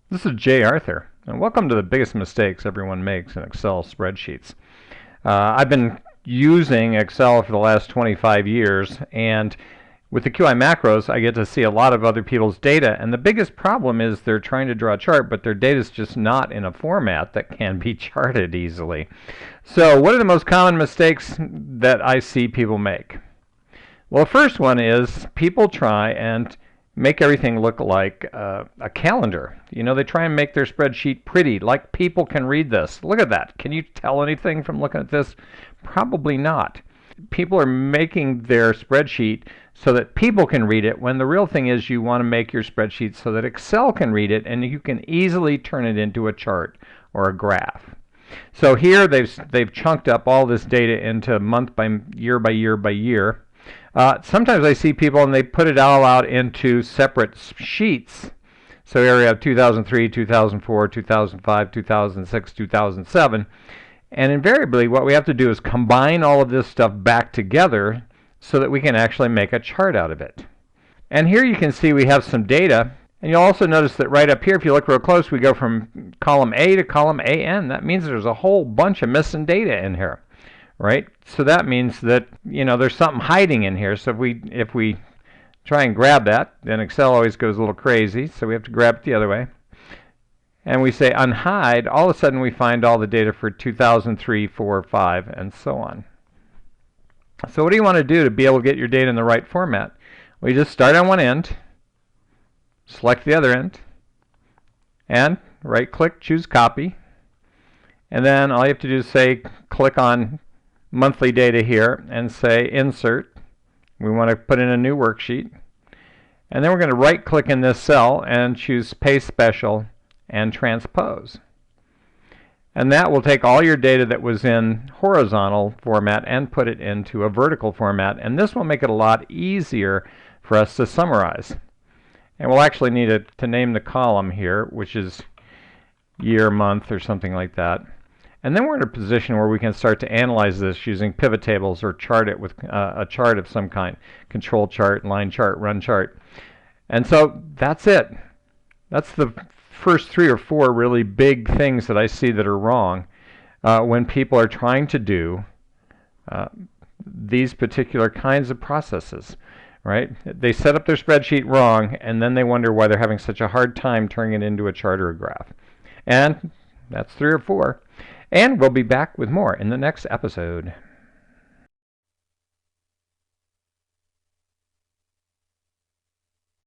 This is Jay Arthur, and welcome to the biggest mistakes everyone makes in Excel spreadsheets. I've been using Excel for the last 25 years, and with the QIMacros, I get to see a lot of other people's data, and the biggest problem is they're trying to draw a chart, but their data is just not in a format that can be charted easily. So what are the most common mistakes that I see people make? Well, the first one is people try and make everything look like a calendar. You know, they try and make their spreadsheet pretty, like people can read this. Look at that. Can you tell anything from looking at this? Probably not. People are making their spreadsheet so that people can read it, when the real thing is you want to make your spreadsheet so that Excel can read it and you can easily turn it into a chart or a graph. So here they've chunked up all this data into month by year by year by year. Sometimes I see people and they put it all out into separate sheets. So here we have 2003, 2004, 2005, 2006, 2007. And invariably what we have to do is combine all of this stuff back together so that we can actually make a chart out of it. And here you can see we have some data. And you'll also notice that right up here, if you look real close, we go from column A to column AN. That means there's a whole bunch of missing data in here. Right? So that means that, there's something hiding in here. So if we try and grab that, then Excel always goes a little crazy. So we have to grab it the other way. And we say unhide. All of a sudden we find all the data for 2003, 4, 5, and so on. So what do you want to do to be able to get your data in the right format? Well, you just start on one end, select the other end, and right-click, choose copy. And then all you have to do is say, click on monthly data here and say insert. We want to put in a new worksheet. And then we're going to right click in this cell and choose paste special and transpose. And that will take all your data that was in horizontal format and put it into a vertical format. And this will make it a lot easier for us to summarize. And we'll actually need to name the column here, which is year, month, or something like that. And then we're in a position where we can start to analyze this using pivot tables or chart it with a chart of some kind. Control chart, line chart, run chart. And so that's it. That's the first 3 or 4 really big things that I see that are wrong when people are trying to do these particular kinds of processes. Right? They set up their spreadsheet wrong, and then they wonder why they're having such a hard time turning it into a chart or a graph. And that's 3 or 4. And we'll be back with more in the next episode.